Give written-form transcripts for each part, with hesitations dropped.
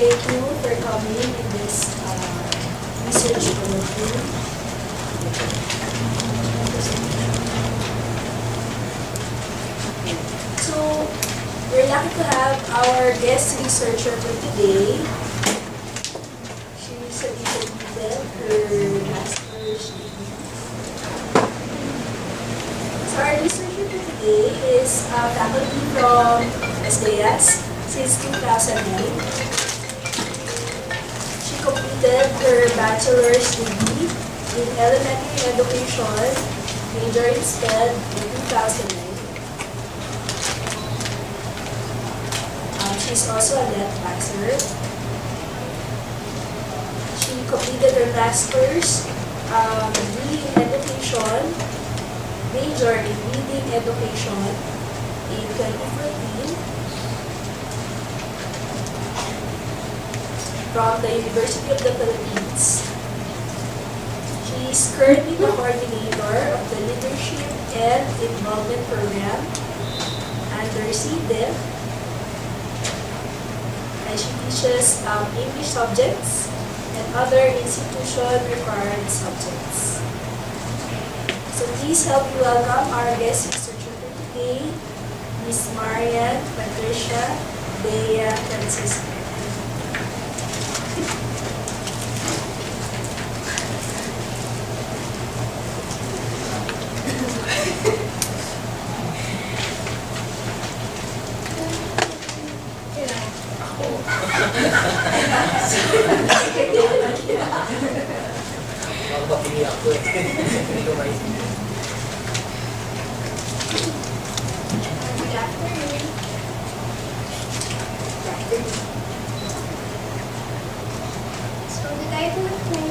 thank you for coming in this research program. So, we're lucky to have our guest researcher for today. She recently completed her master's degree. So, our researcher for today is faculty from SDS since 2009. She completed her bachelor's degree in elementary education, major in STEM in 2009. She's also a net passer. She completed her master's degree in education, major in reading education in 2014 from the University of the Philippines. She is currently the coordinator of the Leadership and Involvement Program under CDIF, and she teaches English subjects and other institution-required subjects. So please help me welcome our guest researcher for today, Ms. Marian Patricia Bea Francisco. So the title of my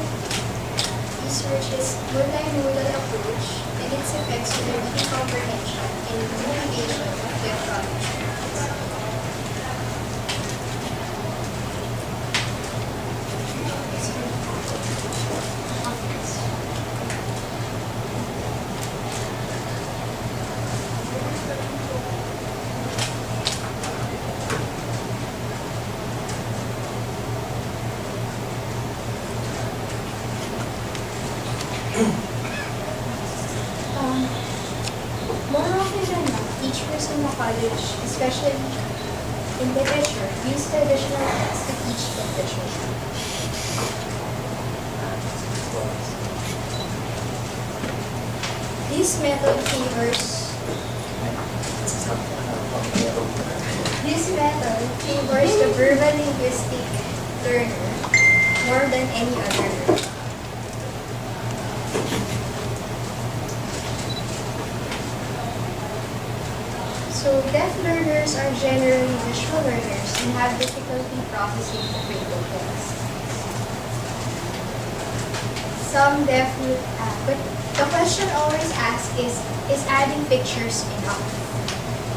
research is Multi-Modal Approach and its effects on the comprehension and Movivation of technology. More often than not, teachers in the college, especially in literature, use traditional texts to teach literature. This method favors the verbal linguistic learner more than any other learner. So deaf learners are generally visual learners and have difficulty processing the visual text. Some deaf, but the question always asked is adding pictures enough?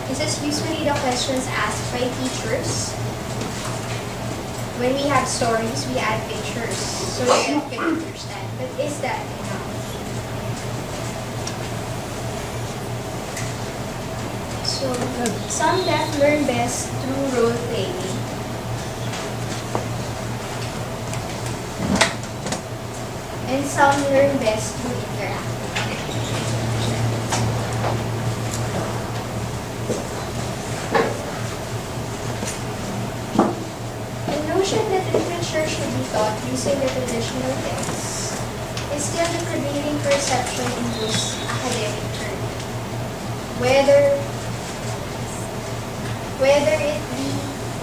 This is usually the questions asked by teachers. When we have stories, we add pictures so the deaf can understand. But is that enough? So, some deaf learn best through role playing. And some learn best through interacting. The notion that literature should be taught using the traditional texts is still the prevailing perception in this academic term. Whether it be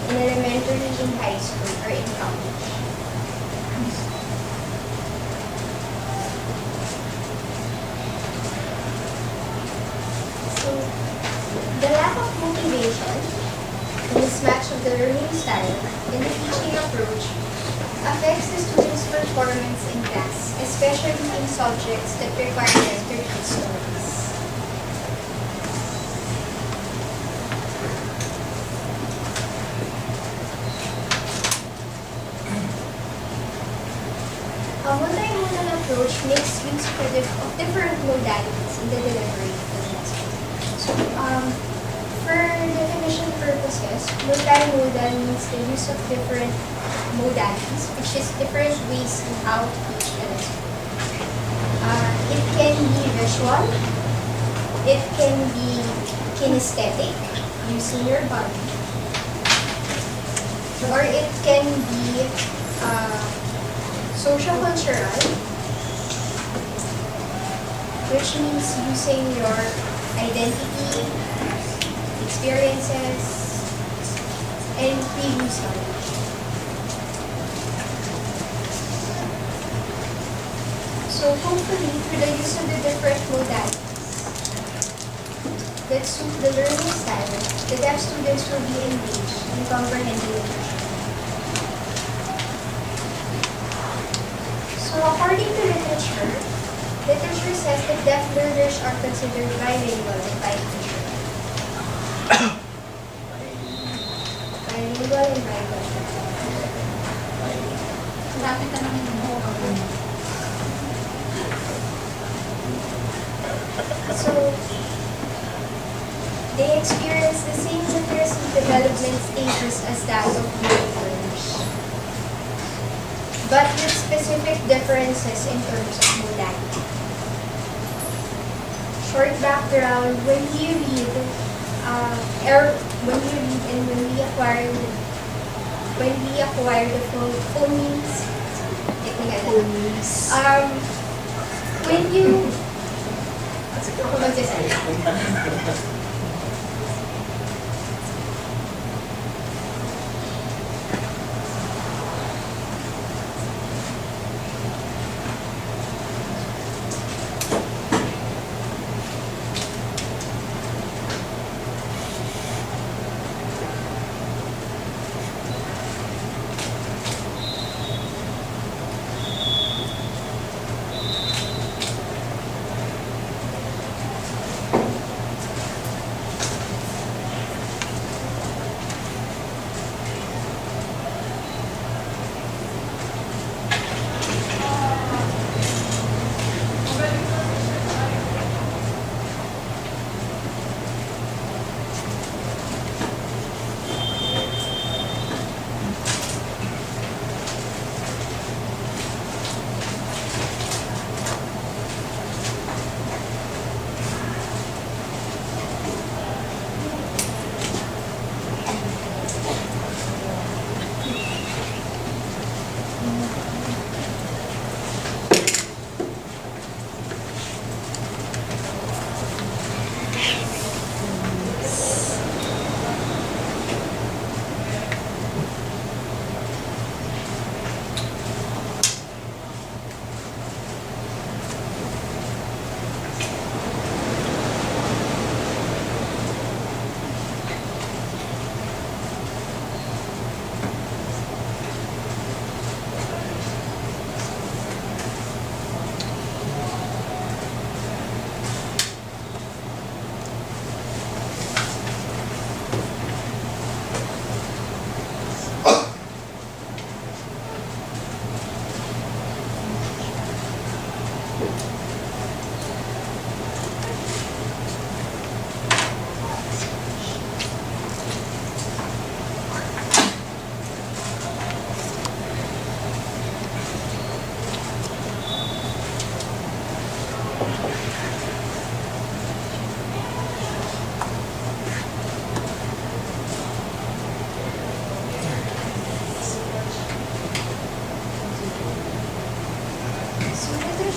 in elementary, in high school, or in college. So, the lack of motivation, the mismatch of the learning style, and the teaching approach affects the students' performance in class, especially in subjects that require them to read stories. A multimodal approach makes use of different modalities in the delivery of the lesson. So, for definition purposes, languages, multimodal means the use of different modalities, which is different ways in how to teach the lesson. It can be visual, it can be kinesthetic, using your body, or it can be social-cultural, which means using your identity, experiences, and previous knowledge. So hopefully, through the use of the different modalities that suit the learning style, the deaf students will be engaged in comprehending literature. So according to literature says that deaf learners are considered bilingual and bicultural. Bilingual and bicultural. Lapit na namin mo. So, they experience the same literacy development stages as that of native learners, but with specific differences in terms of modality. Short background: when we read and when we acquire the phonemes, when you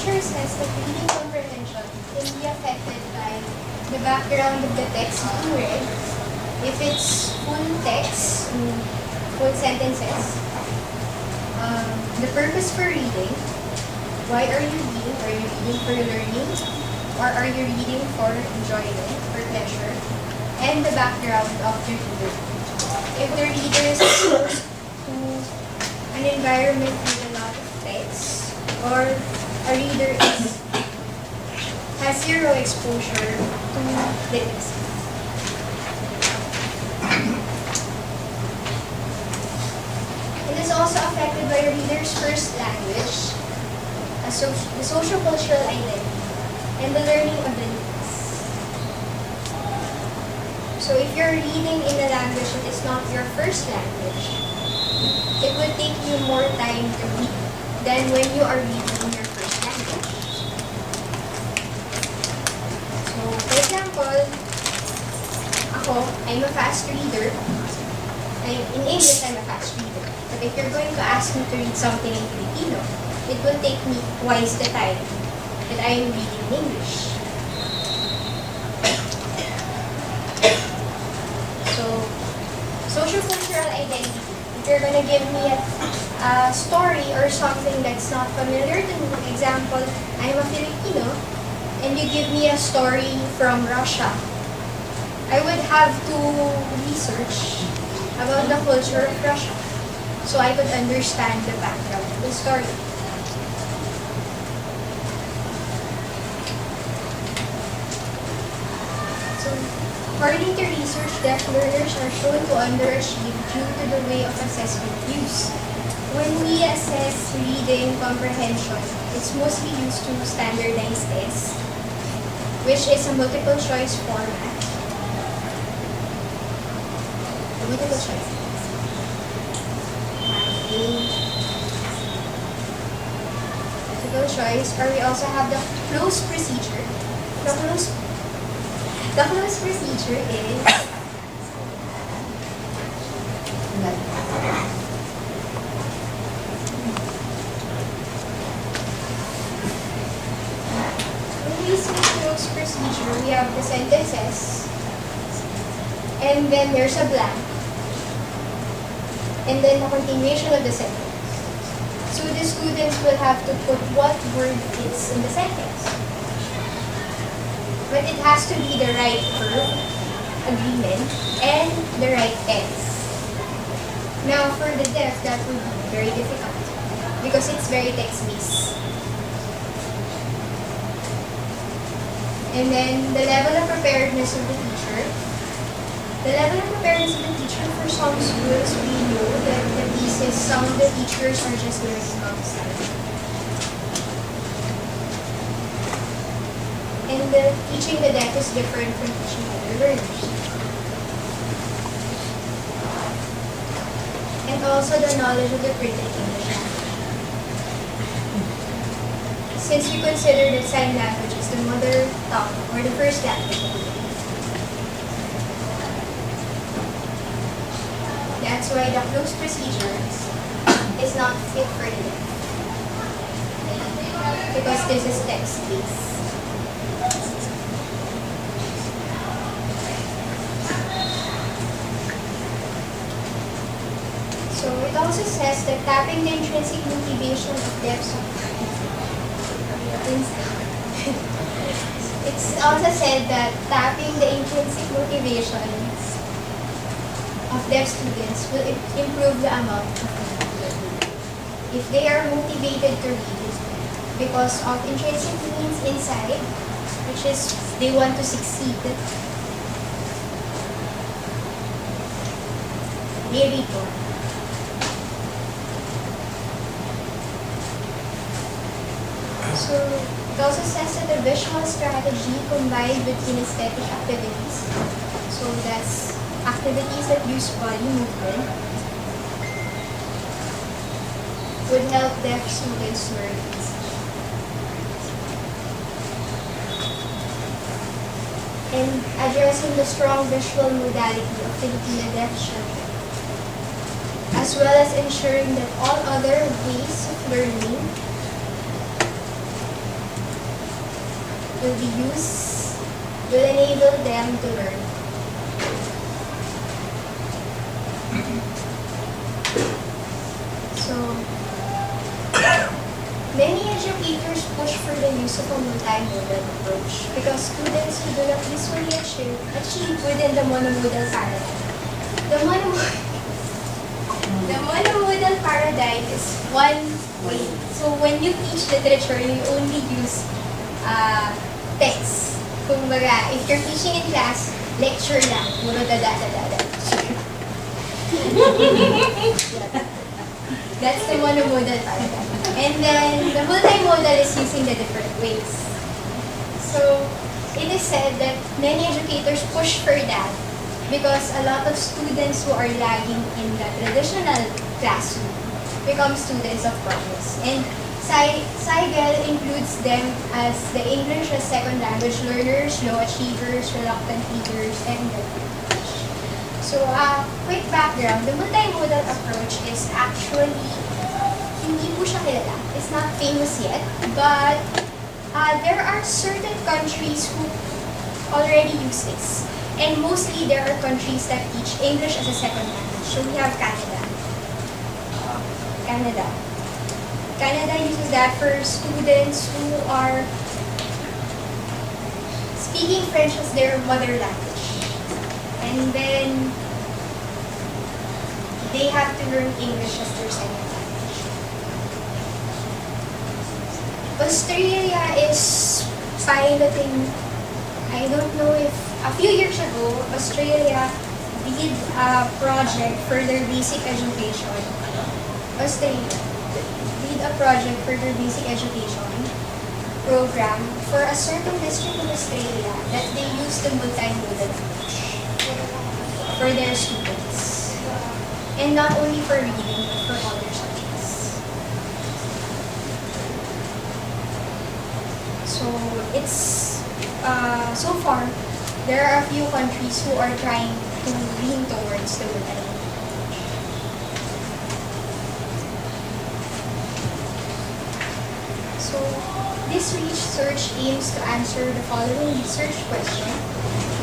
says that reading comprehension can be affected by the background of the text being read, if it's full text, full sentences, the purpose for reading, why are you reading? Are you reading for learning? Or are you reading for enjoyment, for pleasure? And the background of the reader. If the reader is exposed to an environment with a lot of text, or a reader has zero exposure to literacy. It is also affected by a reader's first language, the social-cultural identity, and the learning of the needs. So if you're reading in a language that is not your first language, it would take you more time to read than when you are reading in your first language. So, for example, ako, I'm a fast reader. In English, I'm a fast reader. But if you're going to ask me to read something in Filipino, it will take me twice the time that I am reading in English. So, social-cultural identity. If you're gonna give me a story or something that's not familiar to me, for example, I'm a Filipino, and you give me a story from Russia, I would have to research about the culture of Russia so I could understand the background of the story. So, according to research, deaf learners are shown to underachieve due to the way of assessment used. When we assess reading comprehension, it's mostly used to standardized tests, which is a multiple choice format. Multiple choice. Multiple choice, or we also have the close procedure. The close procedure is when we say close procedure, we have the sentences, and then there's a blank, and then the continuation of the sentence. So the students will have to put what word is in the sentence. But it has to be the right verb, agreement, and the right tense. Now, for the deaf, that would be very difficult because it's very text-based. And then the level of preparedness of the teacher. The level of preparedness of the teacher, for some schools, we know that the thesis, some of the teachers are just learning how to study. And teaching the deaf is different from teaching other learners. And also the knowledge of the printed English language. Since we consider that sign language is the mother tongue or the first language of the deaf. That's why the closed procedure is not fit for the deaf. Because this is text-based. So it also says that tapping the intrinsic motivation of deaf it's also said that tapping the intrinsic motivation of deaf students will improve the amount of reading. If they are motivated to read because of intrinsic means inside, which is they want to succeed, they read more. So it also says that the visual strategy combined with kinesthetic activities, so that's activities that use body movement, would help deaf students learn easily. And addressing the strong visual modality of Filipino deaf children, as well as ensuring that all other ways of learning will be used, will enable them to learn. So, many educators push for the use of a multimodal approach because students who do not usually achieve within the monomodal paradigm. The monomodal paradigm is one way. So when you teach literature, you only use text. Kumbaga, if you're teaching in class, lecture lang. Puro dada. That's the monomodal paradigm. And then, the multimodal is using the different ways. So, it is said that many educators push for that because a lot of students who are lagging in the traditional classroom become students of progress. And SIGEL includes them as the English as second language learners, low achievers, reluctant readers, and refugees. So, quick background, the multimodal approach is actually, hindi po siya kilala. It's not famous yet, but there are certain countries who already use this. And mostly there are countries that teach English as a second language. So we have Canada. Canada uses that for students who are speaking French as their mother language. And then they have to learn English as their second language. Australia is piloting, I don't know if, a few years ago, Australia did a project for their basic education. Australia did a project for their basic education program for a certain district in Australia that they use the multimodal approach for their students. And not only for reading, but for other subjects. So it's, so far, there are a few countries who are trying to lean towards the multimodal. So, this research aims to answer the following research question.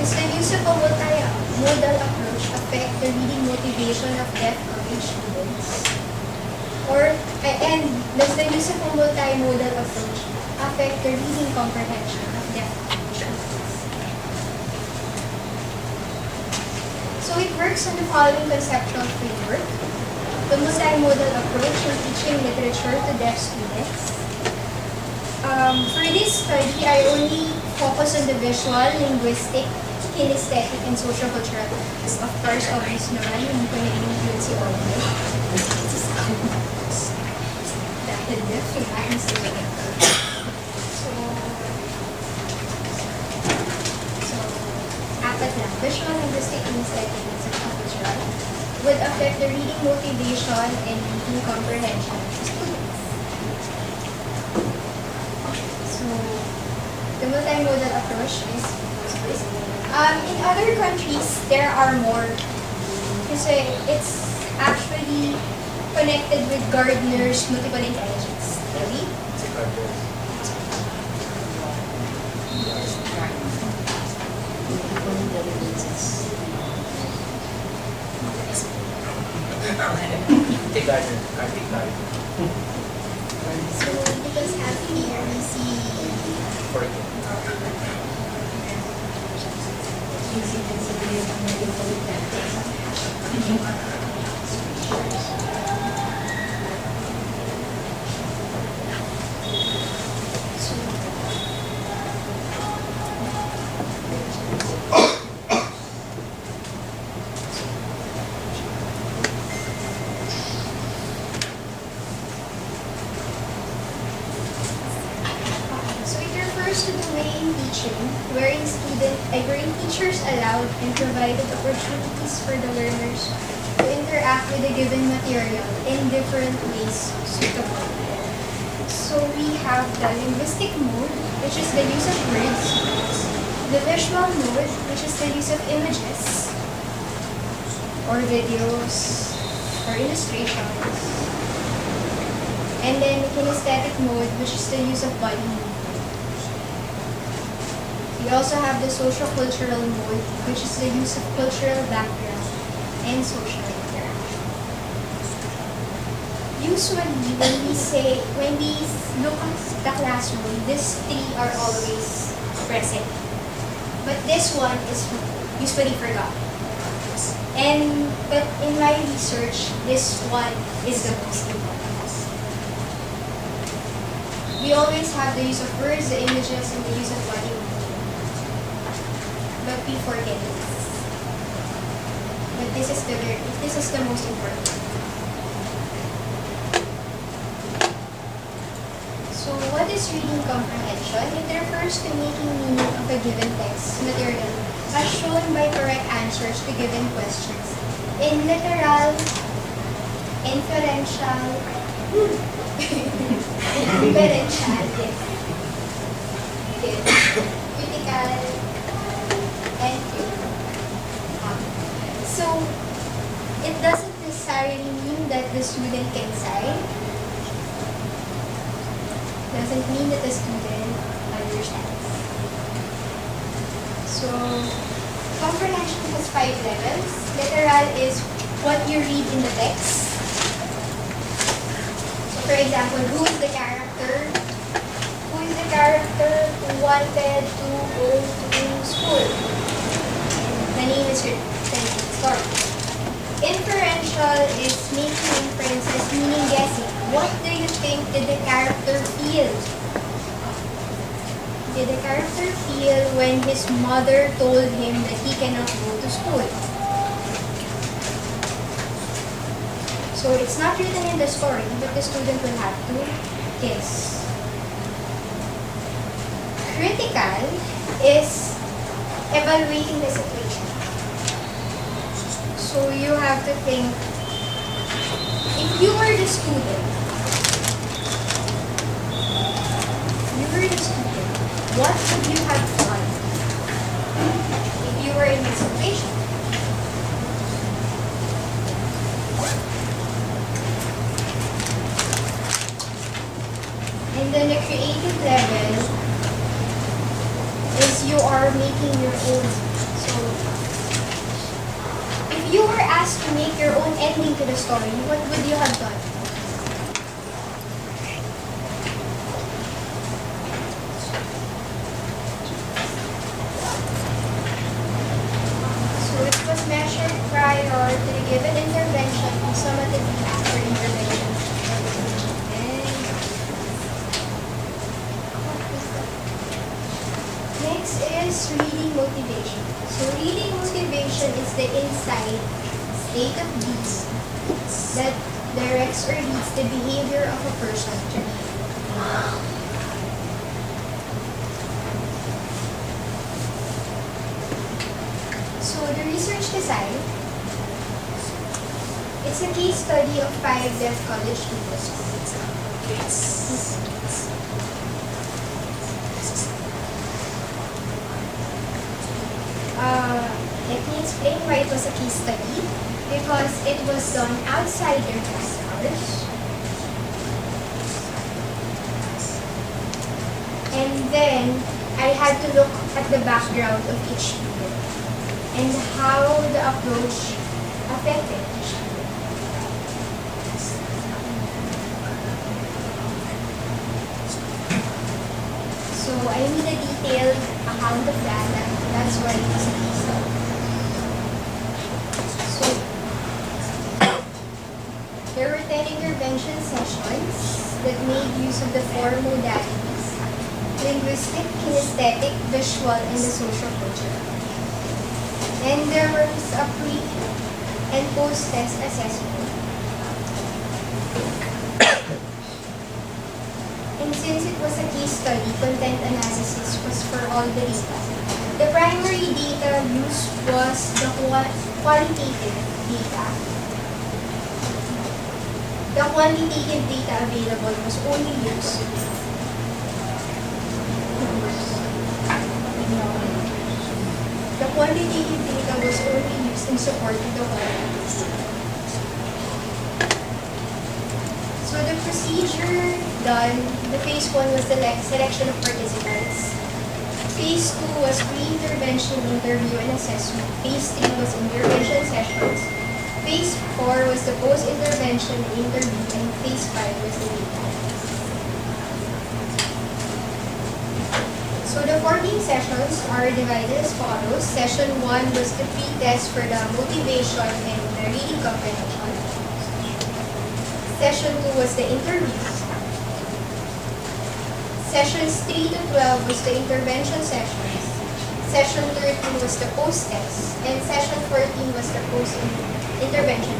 Does the use of a multimodal approach affect the reading motivation of deaf or age students? And does the use of a multimodal approach affect the reading comprehension of deaf or age students? So it works on the following conceptual framework. The multimodal approach in teaching literature to deaf students. For this study, I only focus on the visual, linguistic, kinesthetic, and social-cultural aspects. Of course, obvious naman, hindi ko na-include si Orme. Dahil deaf, yung aking student. So, apat lang. Visual, linguistic, kinesthetic, and social-cultural would affect the reading motivation and reading comprehension of students. So, the multimodal approach is in other countries, there are more. Kasi it's actually connected with Gardner's multiple intelligence theory. Take Gardner. So, because happy here, we see to the way in teaching, wherein teachers allowed and provided opportunities for the learners to interact with the given material in different ways suitable. So we have the linguistic mode, which is the use of words, the visual mode, which is the use of images, or videos, or illustrations, and then the kinesthetic mode, which is the use of body movement. We also have the social-cultural mode, which is the use of cultural background and social interaction. Usually, when we look at the classroom, these three are always present. But this one is usually forgotten. But in my research, this one is the most important. We always have the use of words, the images, and the use of body movement. But we forget this. But this is the most important. So what is reading comprehension? It refers to making meaning of a given text material as shown by correct answers answers to given questions in literal, inferential, inferential, critical, and critical. So, it doesn't necessarily mean that the student can cite. Doesn't mean that the student understands. So, comprehension has 5 levels. Literal is what you read in the text. So, for example, who is the character? Who is the character who wanted to go to school? The name is written in the story. Inferential is making inferences, meaning guessing. What do you think did the character feel? Did the character feel when his mother told him that he cannot go to school? So it's not written in the story, but the student will have to guess. Critical is evaluating the situation. So you have to think, if you were the student, what would you have done if you were in this situation? And then the creative level is you are making your own. So, if you were asked to make your own ending to the story, what would you have done? So it was measured prior to the given intervention and summatively after intervention. Next is reading motivation. So reading motivation is the insight, state of being that directs or leads the behavior of a person to read. So the research design, it's a case study of 5 deaf college students. Let me explain why it was a case study. Because it was done outside their class hours. And then I had to look at the background of each student and how the approach affected each student. So I need a detailed account of that. That's why it was a case study. There were 10 intervention sessions that made use of the 4 modalities: linguistic, kinesthetic, visual, and the social culture. And there was a pre- and post-test assessment. And since it was a case study, content analysis was for all the data. The primary data used was the qualitative data. The quantitative data available was only used. The quantitative data was only used in support of the qualitative. So the procedure done, the phase 1 was the selection of participants. Phase 2 was pre-intervention, interview, and assessment. Phase 3 was intervention sessions. Phase 4 was the post-intervention interview, and Phase 5 was the data. So the 14 sessions are divided as follows. Session 1 was the pre-test for the motivation and the reading comprehension. Session 2 was the interview. Sessions 3 to 12 was the intervention sessions. Session 13 was the post-test. And session 14 was the post-intervention.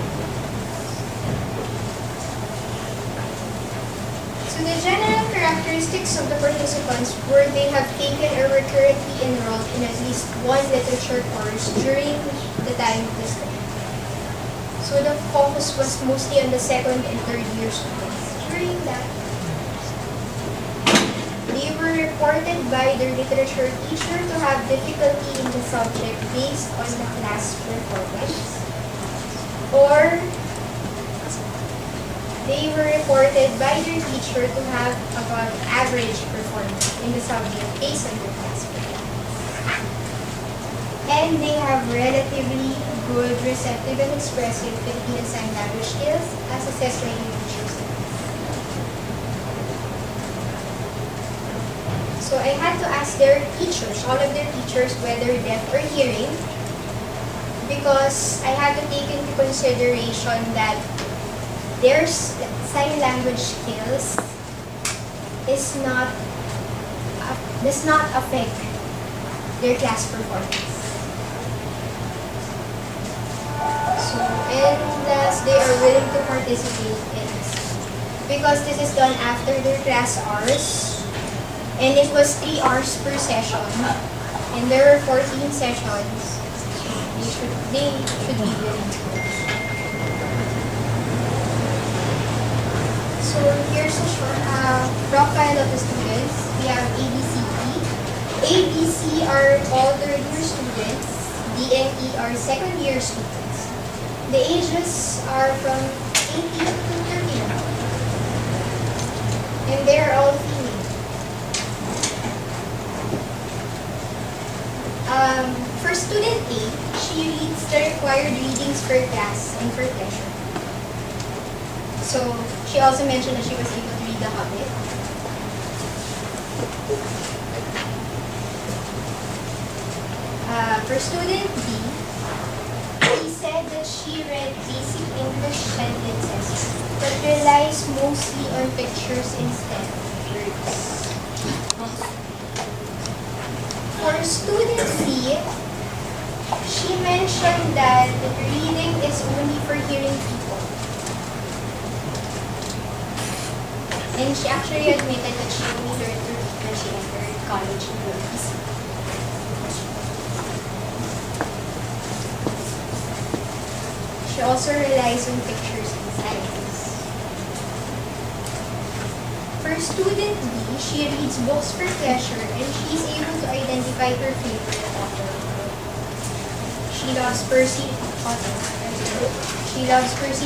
So the general characteristics of the participants were they have taken or were currently enrolled in at least one literature course during the time of the study. So the focus was mostly on the second and third year students. During that, they were reported by their literature teacher to have difficulty in the subject based on the class performance, or they were reported by their teacher to have above average performance in the subject based on their class performance. And they have relatively good receptive and expressive Filipino sign language skills as assessed by their teachers. So I had to ask their teachers, all of their teachers, whether deaf or hearing, because I had to take into consideration that their sign language skills does not affect their class performance. So, and last, they are willing to participate in this. Because this is done after their class hours, and it was 3 hours per session, and there are 14 sessions, they should be willing to do. So here's a short profile of the students. We have ABCE. ABC are all third year students. DNE are second year students. The ages are from 18 to 39. And they are all female. For student A, she reads the required readings per class and per pleasure. So she also mentioned that she was able to read The Hobbit. For student B, she said that she read basic English sentences, but relies mostly on pictures instead of words. For student C, she mentioned that reading is only for hearing people. And she actually admitted that she only learned to read when she entered college in UPC. She also relies on pictures and signs. For student B, she reads books for pleasure and she is able to identify her favorite author. She loves Percy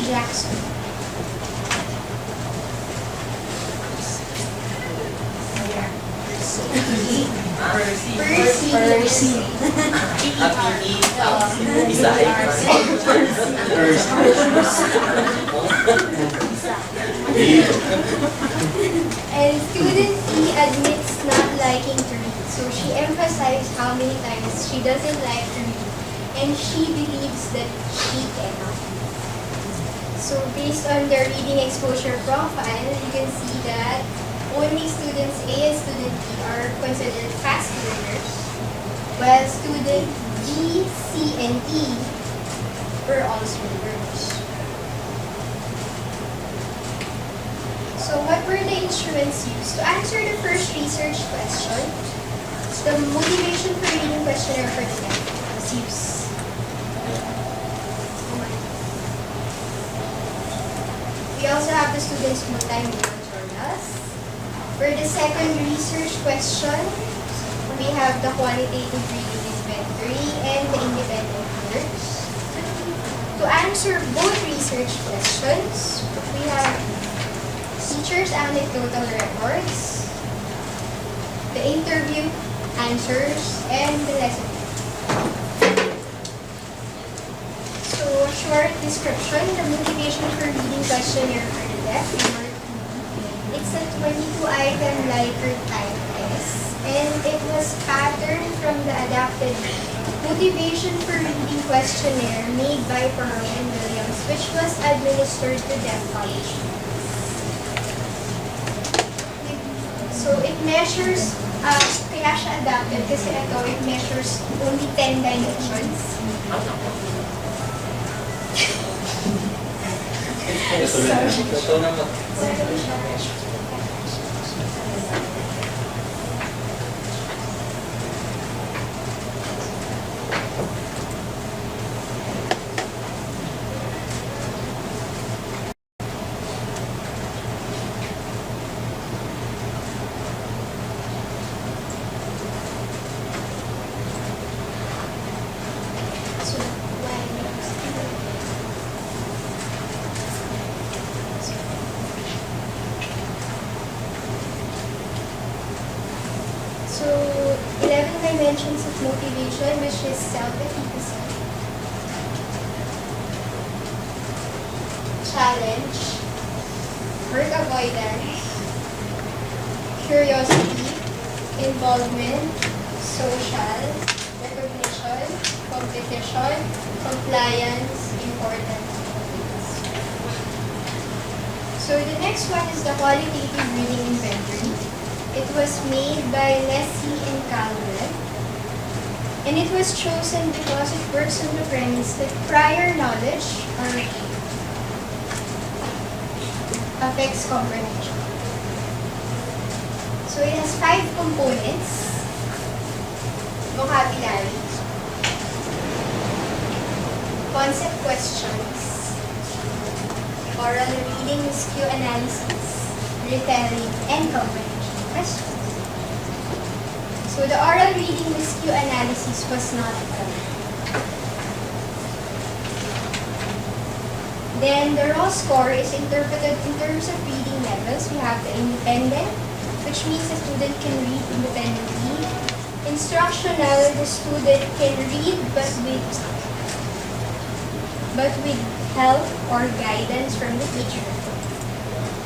Jackson. Percy. And student E admits not liking to read, so she emphasized how many times she doesn't like to read, and she believes that she cannot. So based on their reading exposure profile, you can see that only students A and student B are considered fast learners, while student B, C, and E were all slow learners. So what were the instruments used? To answer the first research question, the motivation for reading questionnaire for the deaf was used. We also have the students' Multi-Modal Journals. For the second research question, we have the Qualitative reading inventory and the independent readers. To answer both research questions, we have teachers' anecdotal records, the interview answers, and the lesson. So, a short description, the motivation for reading questionnaire for the deaf. It's a 22-item Likert type test, and it was patterned from the adapted motivation for reading questionnaire made by Pearl and Williams, which was administered to deaf college students. So it measures, kaya siya adapted kasi ito, it measures only 10 dimensions. one, which is self-efficacy. Challenge, hurt avoidance, curiosity, involvement, social, recognition, competition, compliance, importance. So the next one is the qualitative reading inventory. It was made by Leslie and Caldwell, and it was chosen because it works on the premise that prior knowledge affects comprehension. So it has 5 components: vocabulary, concept questions, oral reading with cue analysis, retelling, and comprehension questions. So the oral reading with cue analysis was not covered. Then the raw score is interpreted in terms of reading levels. We have the independent, which means the student can read independently. Instructional, the student can read but with help or guidance from the teacher.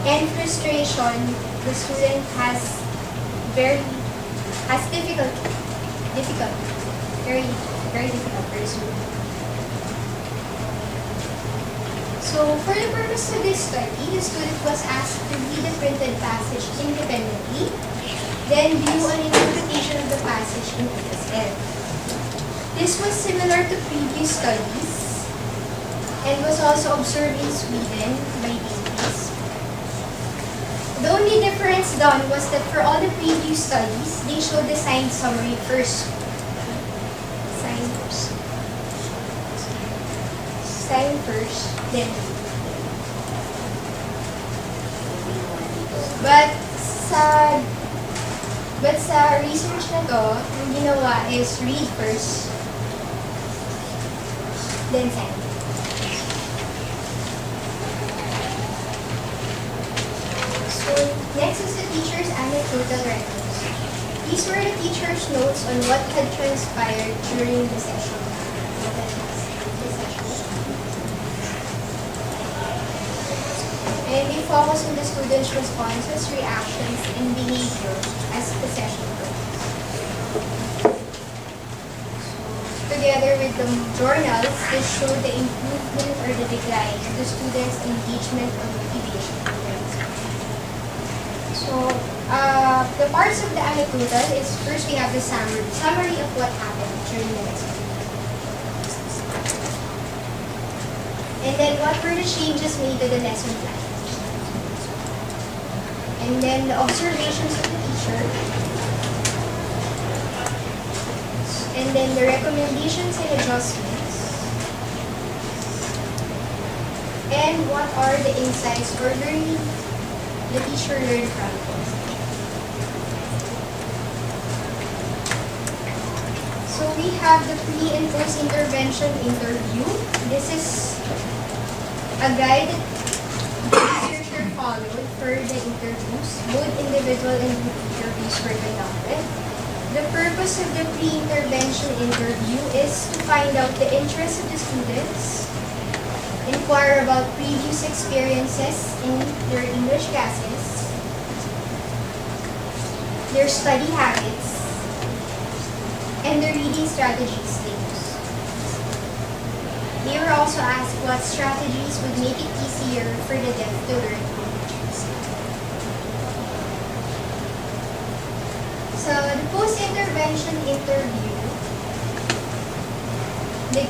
And frustration, the student has very difficult for the student. So for the purpose of this study, the student was asked to read the printed passage independently, then view an interpretation of the passage in ESL. This was similar to previous studies and was also observed in Sweden by Davies. The only difference done was that for all the previous studies, they showed the signed summary first. Sign first, then read. But sa research na to, yung ginawa is read first, then sign. So next is the teacher's anecdotal records. These were the teacher's notes on what had transpired during the session. And they focus on the students' responses, reactions, and behavior as the session goes. Together with the journals, they show the improvement or the decline of the students' engagement or motivation. So, the parts of the anecdotal is first we have the summary of what happened during the lesson. And then what were the changes made to the lesson plan? And then the observations of the teacher. And then the recommendations and adjustments. And what are the insights or learning the teacher learned from it. So we have the pre and post intervention interview. This is a guide followed for the interviews. Both individual and group interviews were conducted. The purpose of the pre-intervention interview is to find out the interests of the students, inquire about previous experiences in their English classes, their study habits, and their reading strategies. They were also asked what strategies would make it easier for the deaf to learn languages. So the post-intervention interview, the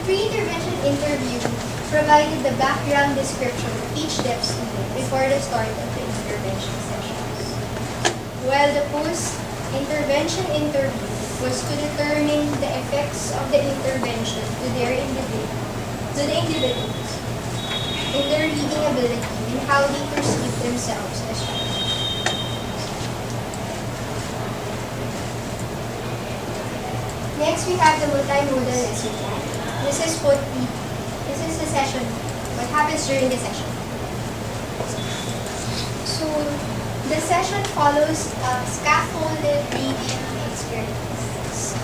pre-intervention interview provided the background description of each deaf student before the start of the intervention sessions. While the post-intervention interview was to determine the effects of the intervention to the individuals in their reading ability and how they perceive themselves as children. Next, we have the multimodal lesson plan. This is the session, what happens during the session. So, The session follows a scaffolded reading experience.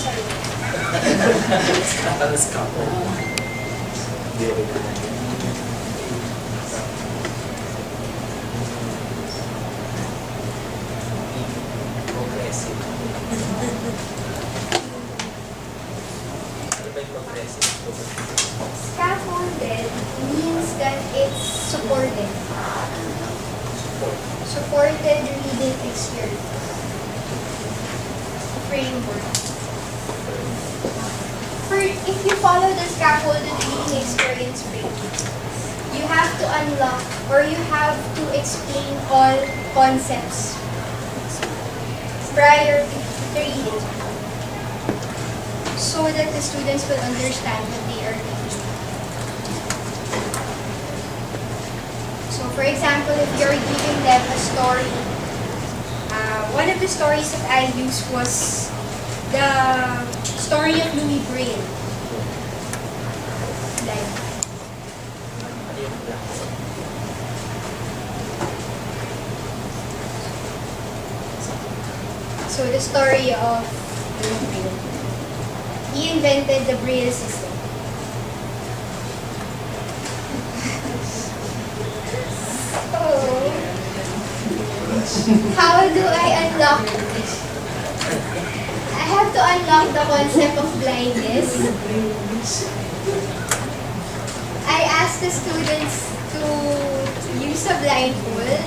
Sorry. Tapos couple. Progressive. Ano ba yung progressive? Scaffolded means that it's supported. Support. Supported reading experience. Framework. If you follow the scaffolded reading experience framework, you have to unlock or you have to explain all concepts prior to reading so that the students will understand what they are reading. So for example, if you're giving them a story, one of the stories that I used was the story of Louis Braille. Like, Ano yung black? so the story of Louis Braille. He invented the Braille system. So, how do I unlock this? I have to unlock the concept of blindness. I asked the students to use a blindfold.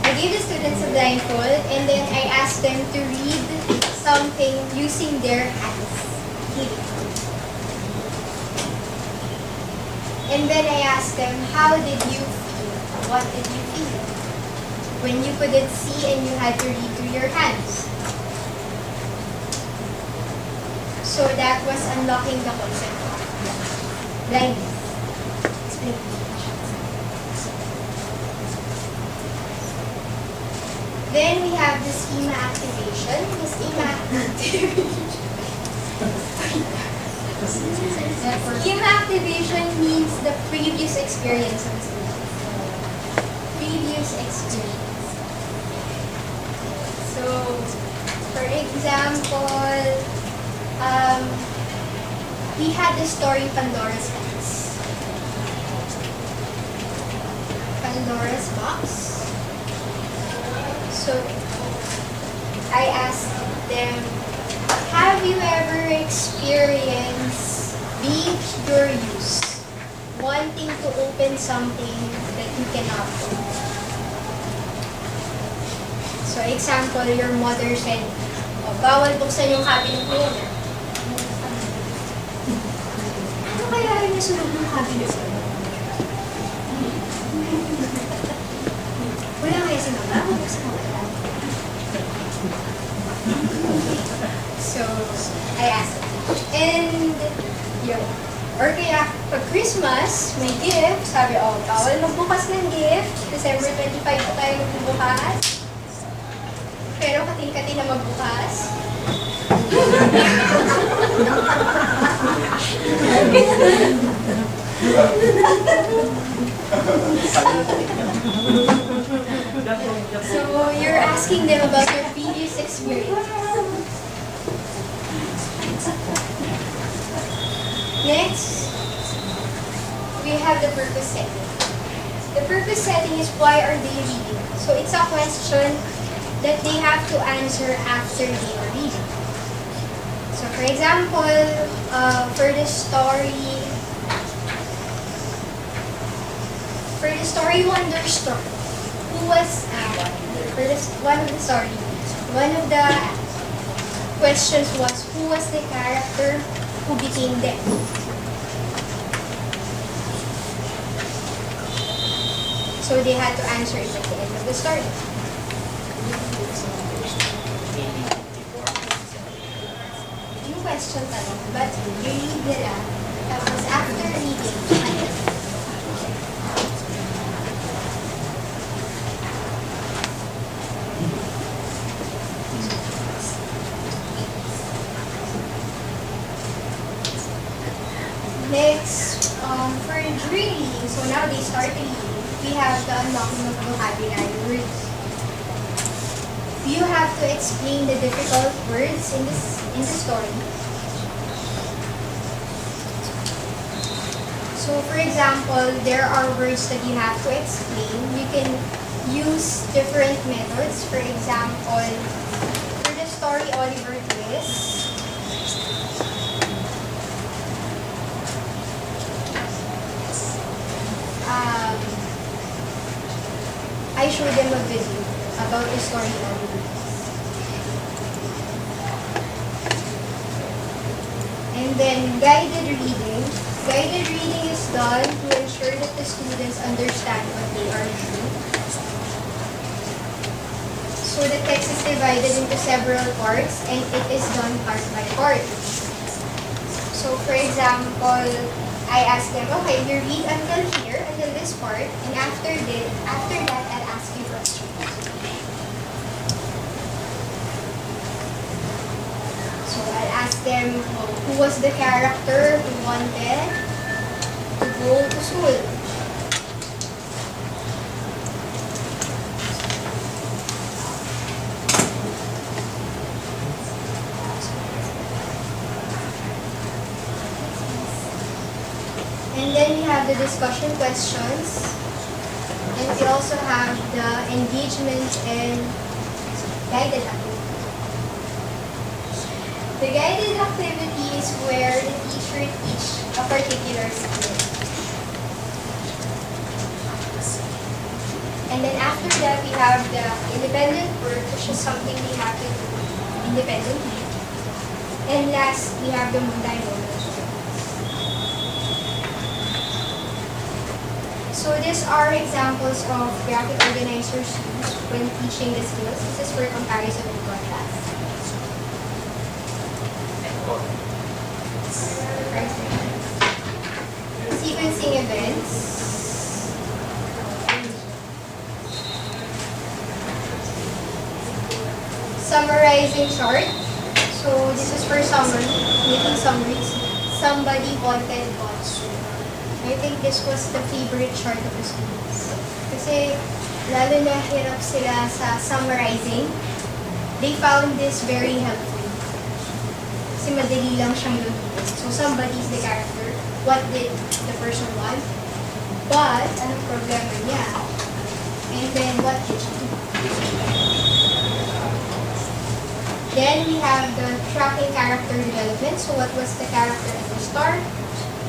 I gave the students a blindfold and then I asked them to read something using their hands. And then I asked them, how did you feel? What did you feel? When you couldn't see and you had to read through your hands. So that was unlocking the concept of blindness. Explain. Then we have the schema activation. The schema activation means the previous experience of the student. Previous experience. So, for example, we had the story Pandora's Box. Pandora's Box. So, I asked them, have you ever experienced being curious, wanting to open something that you cannot open? So, example, your mother said, oh, bawal buksan yung cabinet mo yun. Ano kaya yung nasunog ng cabinet mo? Wala kaya si mama? Buksan mo kaya? So, I asked them. And, yun. Or kaya, pag Christmas, may gift, sabi, oh, bawal magbukas ng gift. December 25 po tayo magbubukas. Pero kating-kati na magbukas. So, you're asking them about their previous experience. Next, we have the purpose setting. The purpose setting is why are they reading? So, it's a question that they have to answer after they are reading. So, for example, for the story Wonderstruck, who was, for this, one of the story, one of the questions was, who was the character who became deaf? So, they had to answer it at the end of the story. Yung question tanong, but you read nila, tapos after reading, next, for reading, so now they start reading. we have the unlocking of vocabulary words. You have to explain the difficult words in the story. So for example, there are words that you have to explain. You can use different methods. For example, for the story Oliver Twist, I showed them a video about the story Oliver Twist. And then guided reading. Guided reading is done to ensure that the students understand what they are reading. So the text is divided into several parts and it is done part by part. So for example, I ask them, okay, you read until here, until this part, and after that, I'll ask you questions. So I'll ask them, who was the character who wanted to go to school? And then we have the discussion questions. And we also have the engagement and guided activity. The guided activity is where the teacher teaches a particular skill. And then after that, we have the independent work, which is something we have to do independently. And last, we have the multimodal. So these are examples of graphic organizers used when teaching the skills. This is for comparison and contrast. Sequencing events. Summarizing chart. So this is for summary, making summaries. Somebody wanted God's soul. I think this was the favorite chart of the students. Kasi lalo na hirap sila sa summarizing. They found this very helpful. Kasi madali lang siyang gawin. So somebody is the character. What did the person want? But, anong problema niya? And then, what did she do? Then, we have the tracking character development. So, what was the character at the start?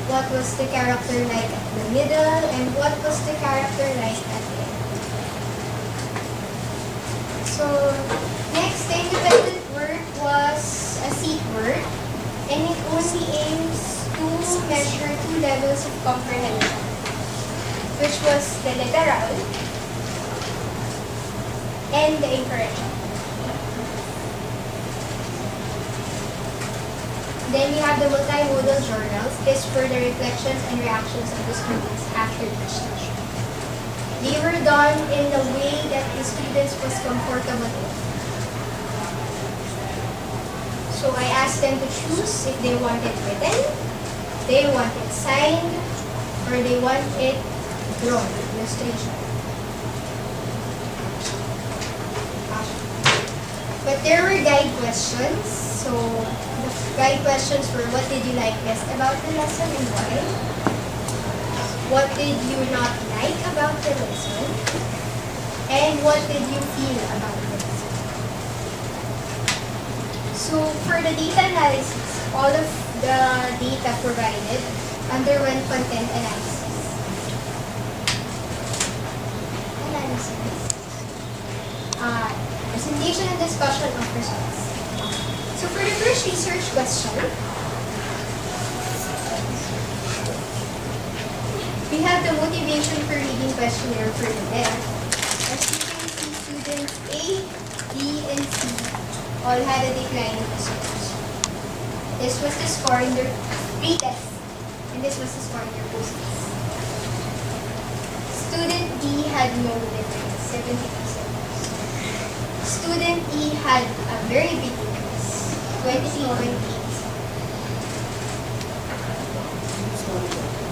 What was the character like at the middle? And what was the character like at the end? So, next, the independent work was a seat work. And it only aims to measure two levels of comprehension, which was the literal and the incorrect. Then we have the multimodal journals. This for the reflections and reactions of the students after each session. They were done in the way that the students was comfortable in. So I asked them to choose if they want it written, they want it signed, or they want it drawn, illustration. But there were guide questions. So the guide questions were, what did you like best about the lesson and why? What did you not like about the lesson? And what did you feel about the lesson? So for the data analysis, all of the data provided underwent content analysis. Presentation and discussion of results. So for the first research question, we have the motivation for reading questionnaire for the left. As you can see, students A, B, and C all had a decline in the scores. This was the score in their pre-test, and this was the score in their post-test. Student D had no difference, 70%. Student E had a very big difference, 23.8%.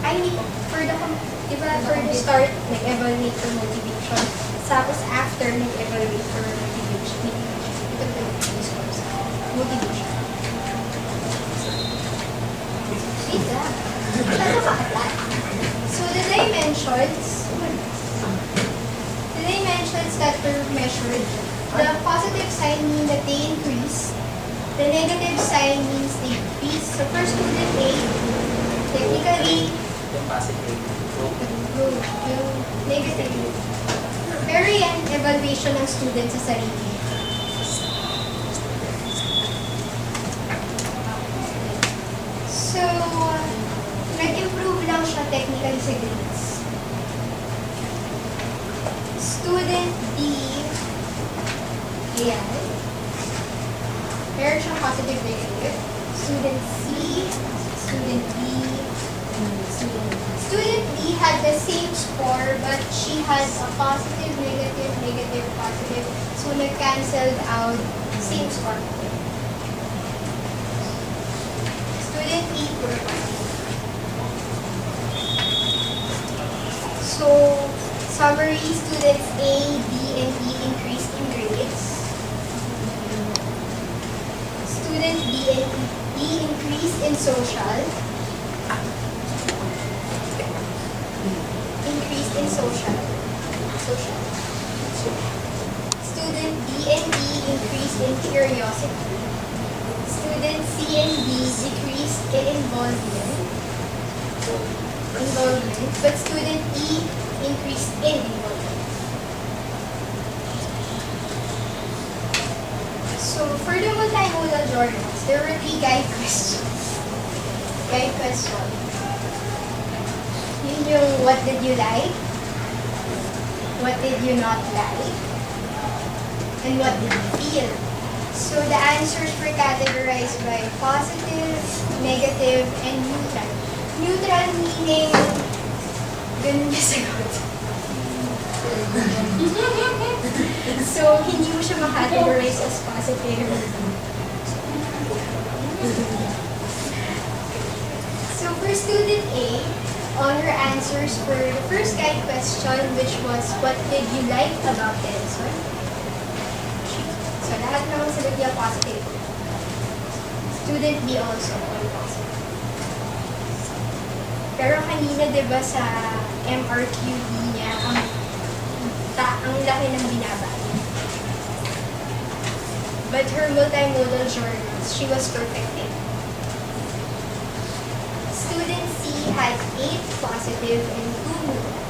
I mean, for the start, like nag-evaluate for motivation. Tapos after, nag-evaluate for motivation. Ito po yung scores. Motivation. Wait lang. Ano ka atlat? So the dimensions that were measured, the positive sign means that they increase. The negative sign means they decrease. So for student A, technically, Yung positive. yung negative. Pero yan, evaluation ng student sa sarili. So, nag-improve lang siya technically sa grades. Student D, ayan. Meron siyang positive negative. Student C, student B, student D had the same score but she has a positive, negative, negative, positive. So, nag-cancelled out same score. Student E, pure positive. So, summary, students A, B, and E increased in grades. Student B and E increased in social. Increased in social. Student B and E increased in curiosity. Student C and D decreased in involvement. But student E increased in involvement. So for the multimodal journals, there were 3 guide questions. Guide question. Yun yung what did you like? What did you not like? And what did you feel? So the answers were categorized by positive, negative, and neutral. Neutral meaning ganun niya sagot. So, hindi mo siya makategorize as positive. So, for student A, all her answers were the first guide question, which was, what did you like about the lesson? So, lahat naman sagot niya positive. Student B also, all positive. Pero kanina, di ba, sa MRQB niya, ang laki ng binabali. But her multimodal journals, she was perfecting. Student C had 8 positive and 2 neutral.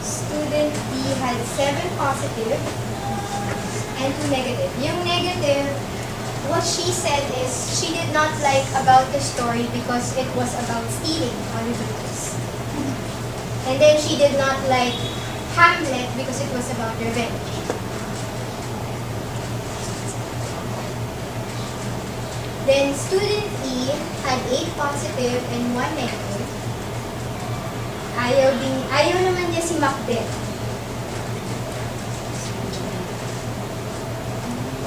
Student D had 7 positive and 2 negative. Yung negative, what she said is she did not like about the story because it was about stealing Oliver's. And then she did not like Hamlet because it was about revenge. Then student E had 8 positive and 1 negative. Ayaw naman niya si Macbeth.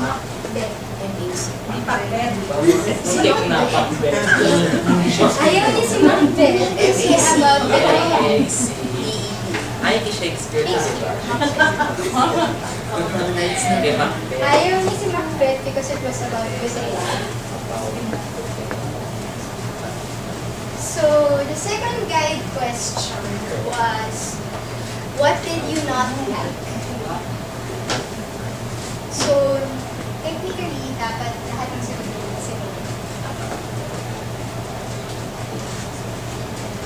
Macbeth. Skip na Macbeth. Ayaw niya si Macbeth kasi about betrayal. Ay, Shakespeare na diba? Ayaw niya si Macbeth because it was about betrayal. So, the second guide question was, what did you not like? So, technically, dapat lahat ng sagot nila sila.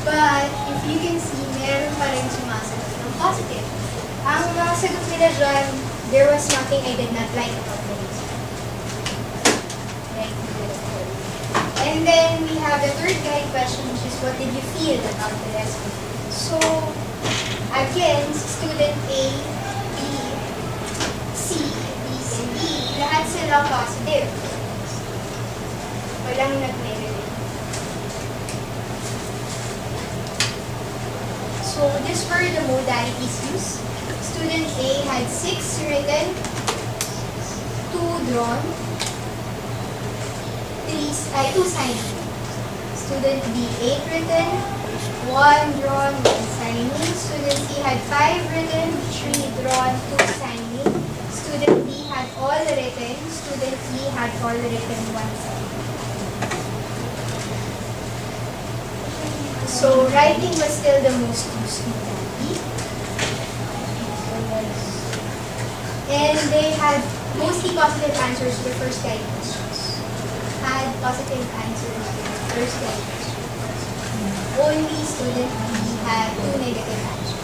But, if you can see, meron pa rin sumasagot ng positive. Ang mga sagot nila dyan, there was nothing I did not like about the lesson. And then, we have the third guide question, which is, what did you feel about the lesson? So, again, student A, B, C, D, and E, lahat sila positive. Walang nag-negative. So, these were the modalities used. Student A had 6 written, 2 drawn, 2 signed. Student B, 8 written, 1 drawn, 1 signing. Student C had 5 written, 3 drawn, 2 signing. Student B had all written. Student E had all written, 1 signing. So writing was still the most used modality. And they had mostly positive answers to the first guide questions. Had positive answers to the first guide questions. Only student B had 2 negative answers.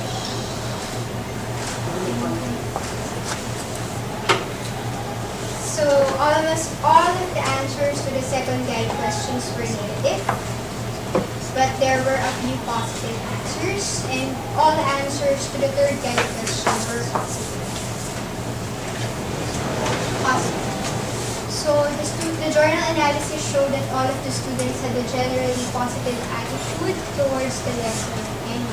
So almost all of the answers to the second guide questions were negative, but there were a few positive answers, and all the answers to the third guide question were positive. So the journal analysis showed that all of the students had a generally positive attitude towards the lesson and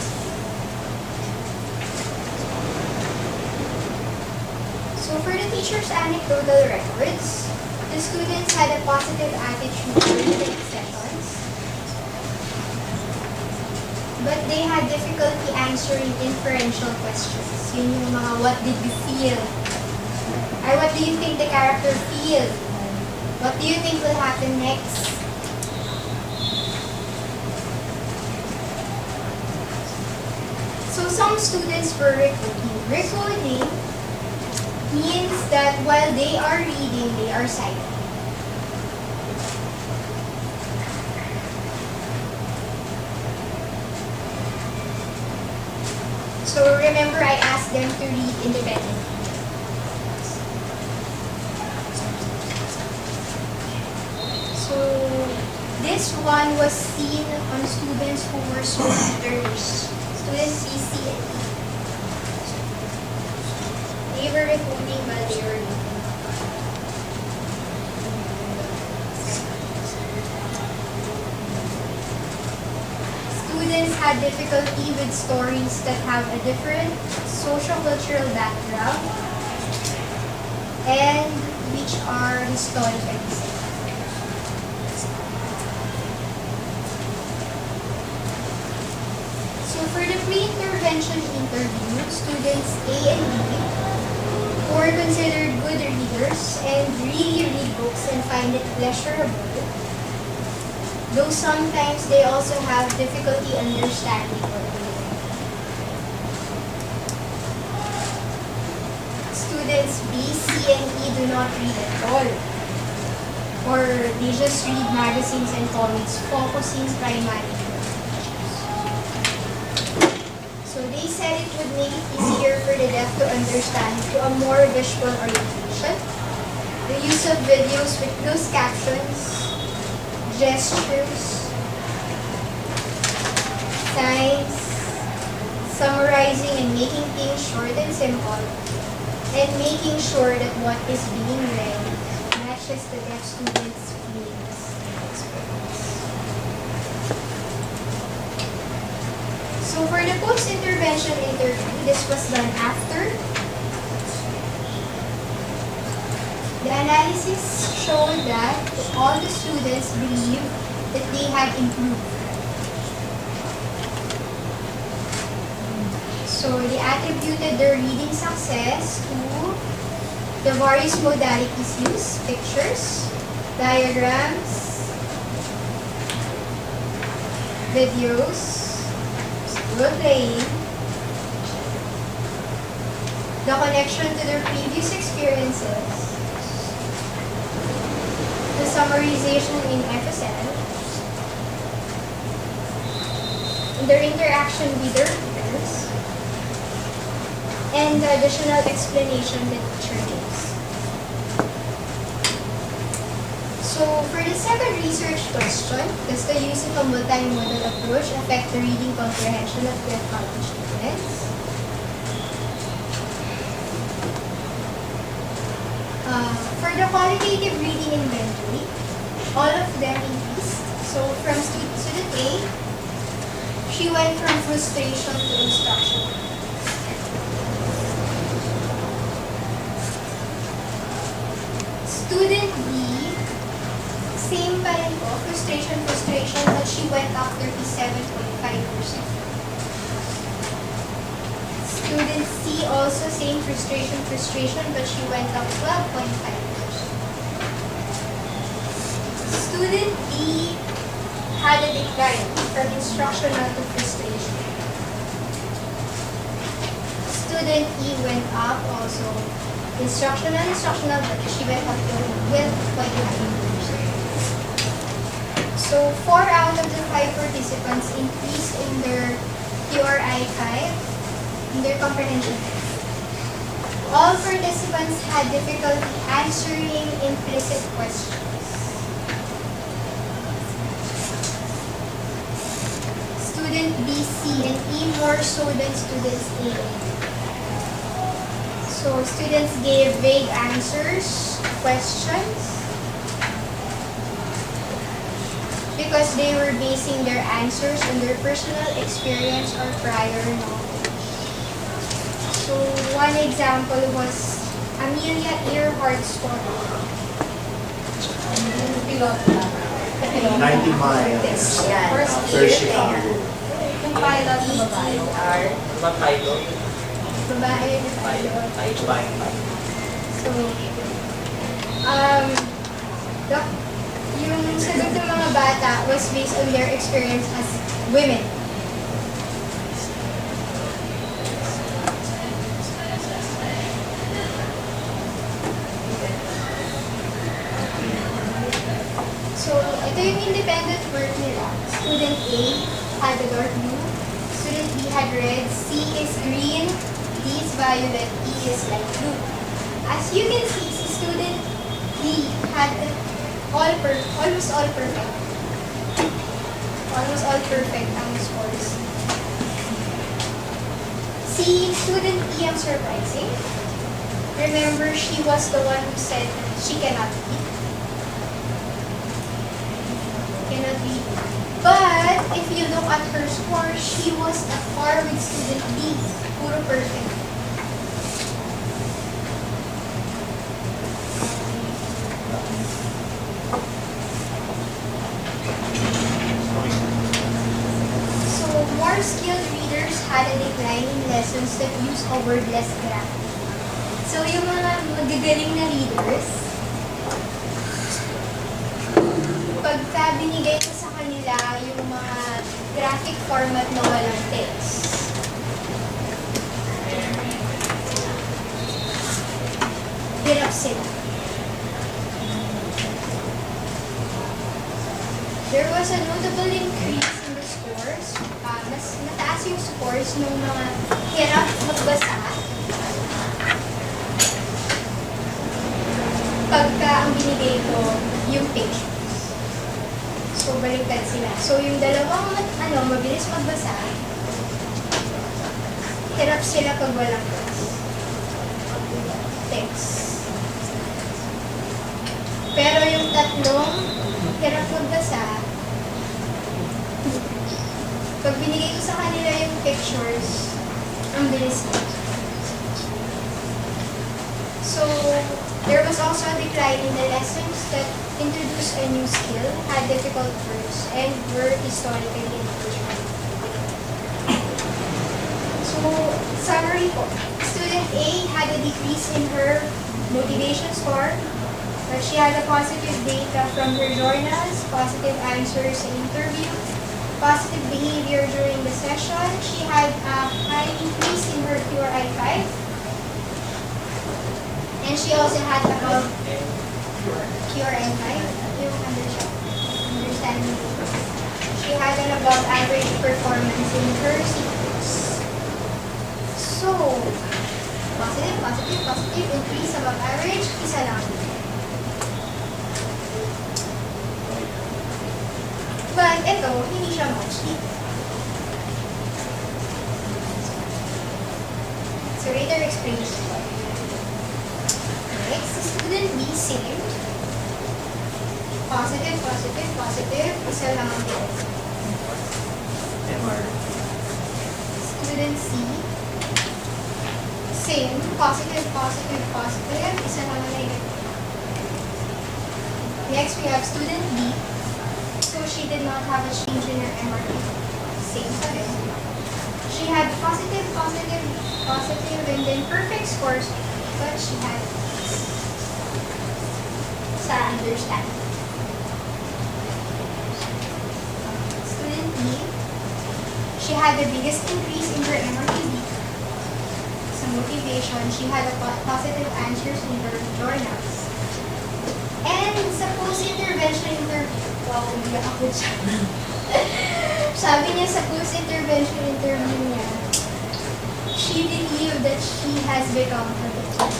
so for the teacher's anecdotal records, the students had a positive attitude during the sessions, but they had difficulty answering inferential questions. Yun yung mga what did you feel? Or what do you think the character feel? What do you think will happen next? So some students were recoding. Recoding means that while they are reading, they are silent. So remember, I asked them to read independently. So this one was seen on students who were slow readers. Students C, C, and E. They were recording while they were reading. Students had difficulty with stories that have a different socio-cultural background and which are historically set. So for the pre-intervention interview, students A and B who were considered good readers and really read books and find it pleasurable, though sometimes they also have difficulty understanding what they read. Students B, C, and E do not read at all, or they just read magazines and comics focusing primarily. So they said it would make it easier for the deaf to understand through a more visual orientation. The use of videos with closed captions, gestures, signs, summarizing and making things short and simple, and making sure that what is being read matches the deaf students' feelings and experience. So for the post-intervention interview, this was done after. The analysis showed that all the students believed that they had improved. So they attributed their reading success to the various modalities used: pictures, diagrams, videos, role-playing, the connection to their previous experiences, the summarization in FSL, their interaction with their peers, and the additional explanation the teacher gives. So for the second research question, does the use of a multimodal approach affect the reading comprehension of deaf college students? For the qualitative reading inventory, all of them increased. So from student A, she went from frustration to instruction. Student B, same pa rin po, frustration, but she went up 37.5. Student C also same frustration, but she went up 12.5%. Student D had a decline from instructional to frustration. Student E went up also instructional, but she went up to 12.9%. So 4 out of the 5 participants increased in their QRI-5, in their comprehension. All participants had difficulty answering implicit questions. Student B, C, and E more so than students A. So students gave vague answers, questions, because they were basing their answers on their personal experience or prior knowledge. So one example was Amelia Earhart's story. 90 miles. First Chicago. Yung pilot na babae. Mga pilot. Babae na pilot. Pilot. So, yung sagot ng mga bata was based on their experience as women. So, ito yung independent work nila. Student A had a dark blue, student B had red, C is green, D is violet, E is light blue. As you can see, si student D had almost all perfect. Almost all perfect ang scores. Si student E ang surprising. Remember, she was the one who said she cannot eat. But if you look at her score, she was at par with student B. Puro perfect. So more skilled readers had a decline in lessons that use a wordless graphic. So yung mga magagaling na readers, pagka binigay ko sa kanila yung mga graphic format na walang text, hirap sila. There was a notable increase in the scores. Mas mataas yung scores ng mga hirap magbasa pagka ang binigay ko yung pictures. So, baliktad sila. So, yung dalawang mabilis magbasa, hirap sila pag walang text. Pero yung tatlong hirap magbasa, pag binigay ko sa kanila yung pictures, ang bilis nila. So, there was also a decline in the lessons that introduced a new skill, had difficult words, and were historically important. So, summary po. Student A had a decrease in her motivation score, but she had a positive data from her journals, positive answers in interview, positive behavior during the session. She had a high increase in her QRI-5, and she also had above QRI-5, yung understanding. She had an above average performance in her sequence. So, positive, increase above average, isa lang. But ito, hindi siya much. So, later explains. Next, student B, same. Positive, isa lang ang din. MR. Student C, same. Positive, isa lang ang negative. Next, we have student D. So, she did not have a change in her MRP. same pa rin. She had positive, and then perfect scores, but she had sa understanding. Student E, she had the biggest increase in her MRPD. Sa motivation, she had a positive answers in her journals. And sa post-intervention interview, wow, umiyak ako dyan. Sabi niya sa post-intervention interview niya, she believed that she has become perfect.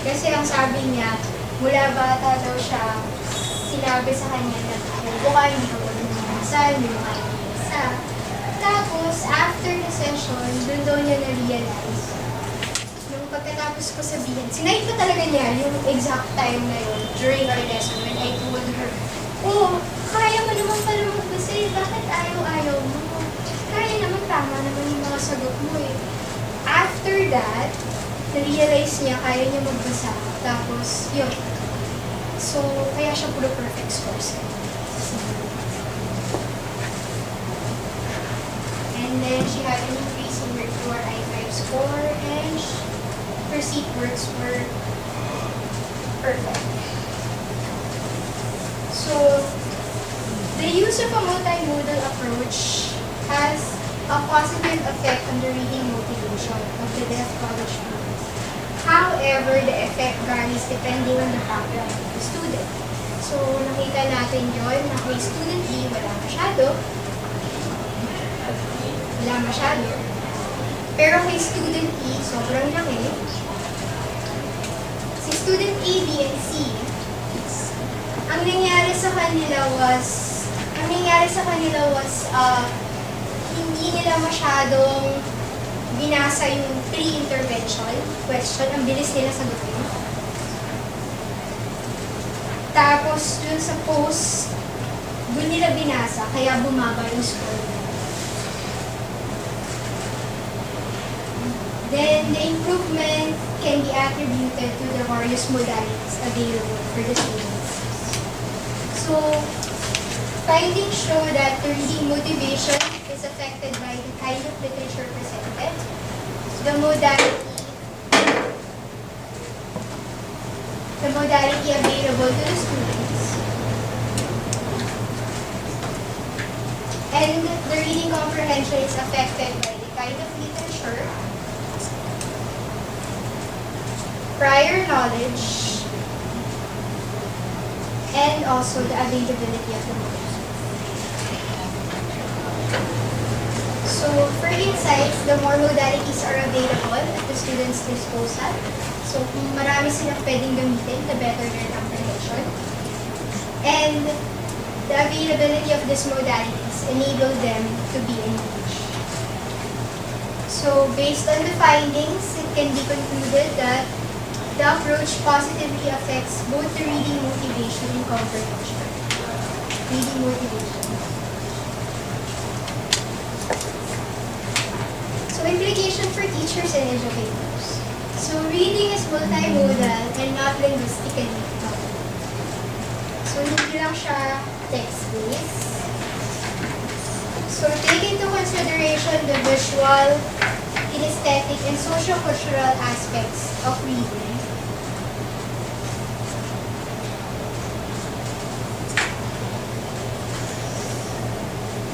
Kasi ang sabi niya, mula bata daw siya, sinabi sa kanya na baka hindi ka pwede mag-asal, hindi mo kaya mag-isa. Tapos, after the session, doon daw niya na-realize. Nung pagkatapos ko sabihin, sinight ko talaga niya yung exact time na yun during our lesson when I told her, oh, kaya mo naman pala magbasa eh, bakit ayaw-ayaw mo? Kaya naman, tama naman yung mga sagot mo eh. After that, na-realize niya kaya niya magbasa. Tapos, yun. So, kaya siya puro perfect scores. And then, she had an increase in her core I5 score and her seat works were perfect. So, the use of a multimodal approach has a positive effect on the reading motivation of the deaf college students. However, the effect varies depending on the background of the student. So, nakita natin yun na kay student B, wala masyado. Pero kay student E, sobrang laki. Si student A, B, and C, ang nangyari sa kanila was, hindi nila masyadong binasa yung pre-intervention question. Ang bilis nila sagutin. Tapos, dun sa post, dun nila binasa, kaya bumaba yung score nila. Then, the improvement can be attributed to the various modalities available for the students. So, findings show that the reading motivation is affected by the kind of literature presented, the modality available to the students, and the reading comprehension is affected by the kind of literature, prior knowledge, and also the availability of the modal. So, for insights, the more modalities are available at the student's disposal. So, kung marami silang pwedeng gamitin, the better their comprehension. And the availability of these modalities enable them to be engaged. So, based on the findings, it can be concluded that the approach positively affects both the reading motivation and comprehension. Reading motivation. So, implication for teachers and educators. So, reading is multimodal and not linguistically coupled. So, hindi lang siya text-based. So, take into consideration the visual, kinesthetic, and socio-cultural aspects of reading.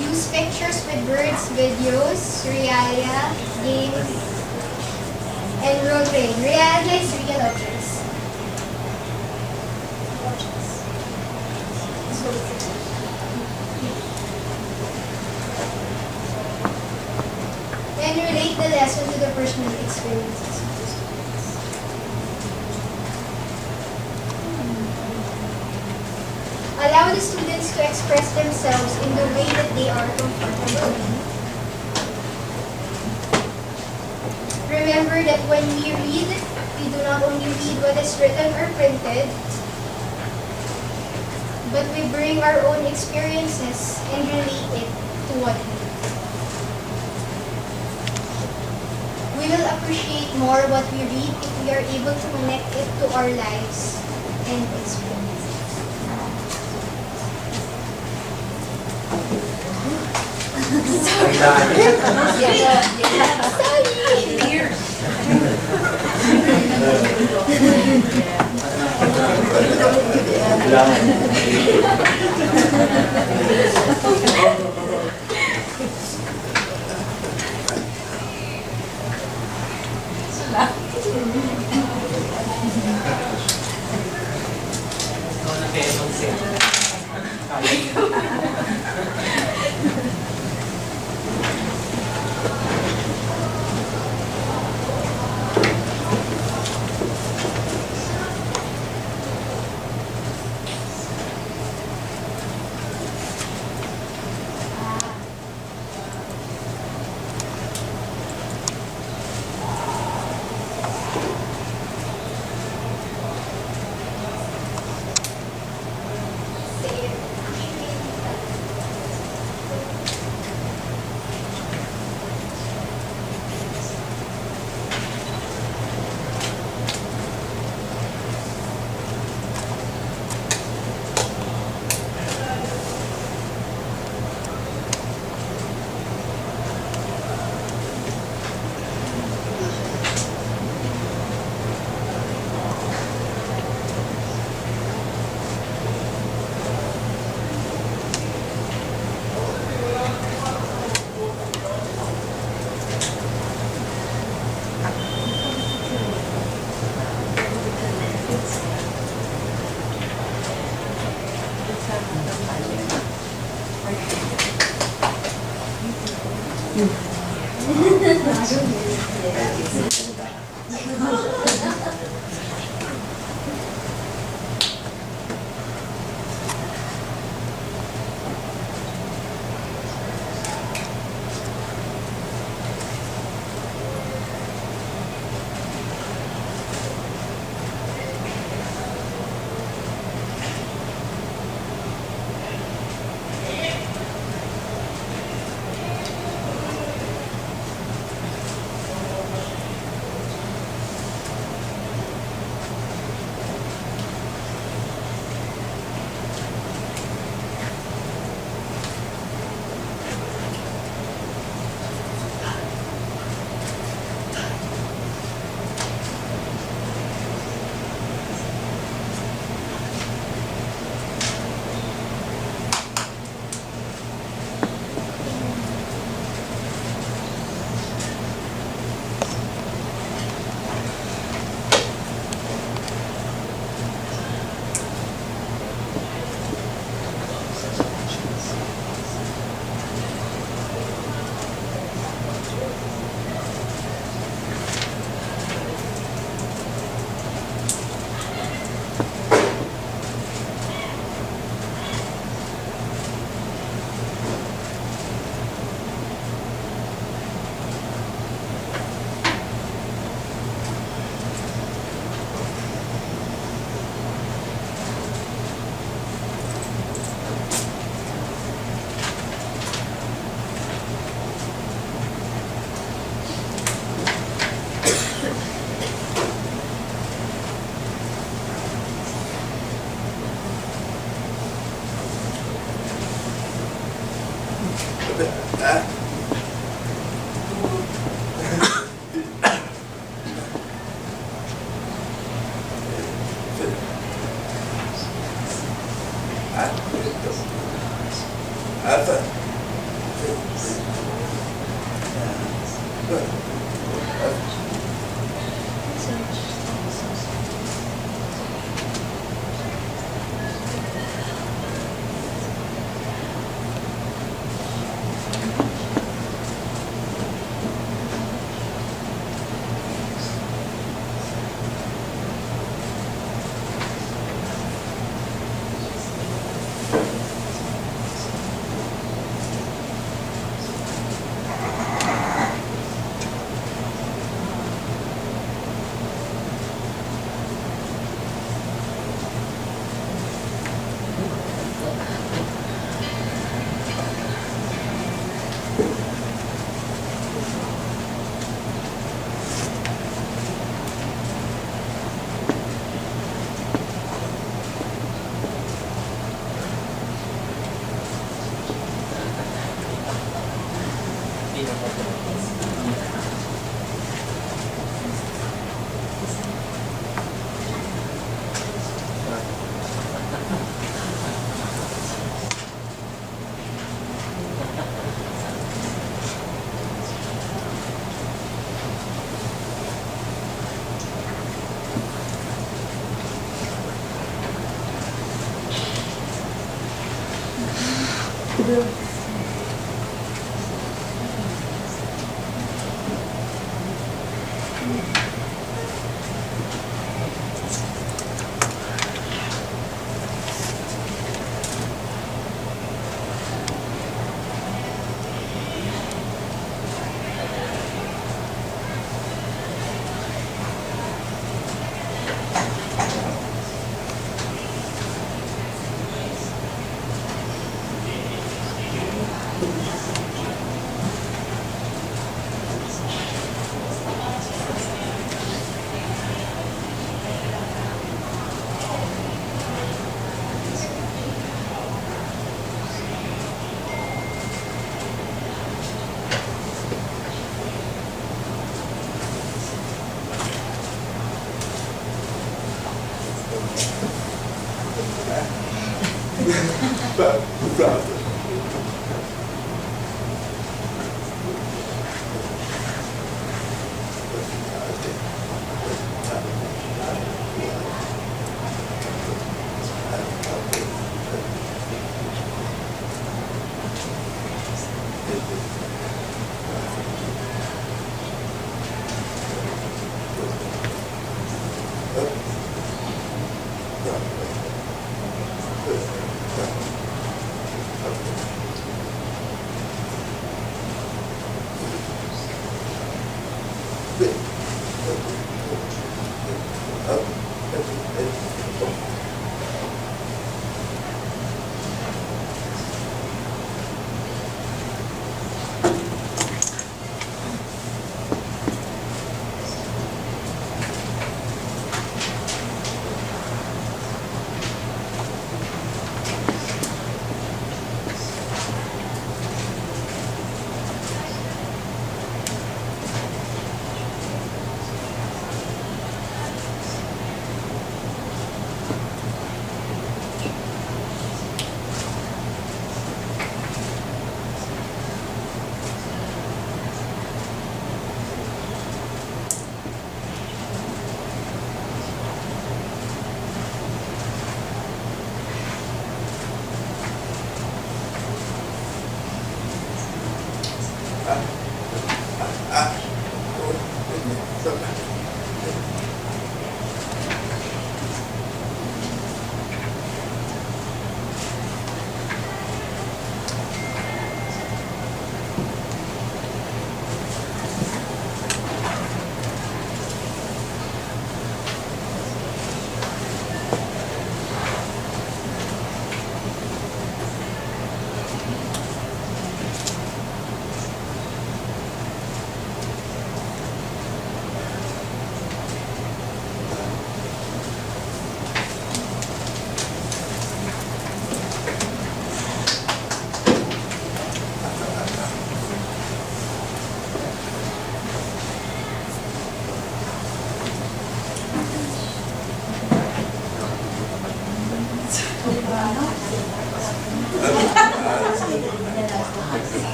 Use pictures with words, videos, realia, games, and role-playing. Realia is real objects. And relate the lesson to the personal experiences of the students. Allow the students to express themselves in the way that they are comfortable in. Remember that when we read, we do not only read what is written or printed, but we bring our own experiences and relate it to what we read. We will appreciate more what we read if we are able to connect it to our lives and experiences. Sorry.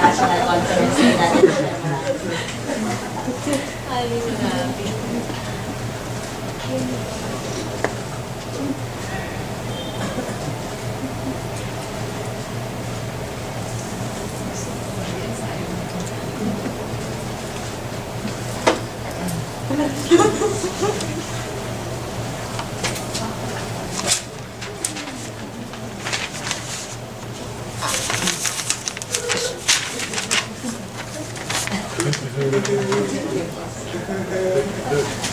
National conference natin. Good.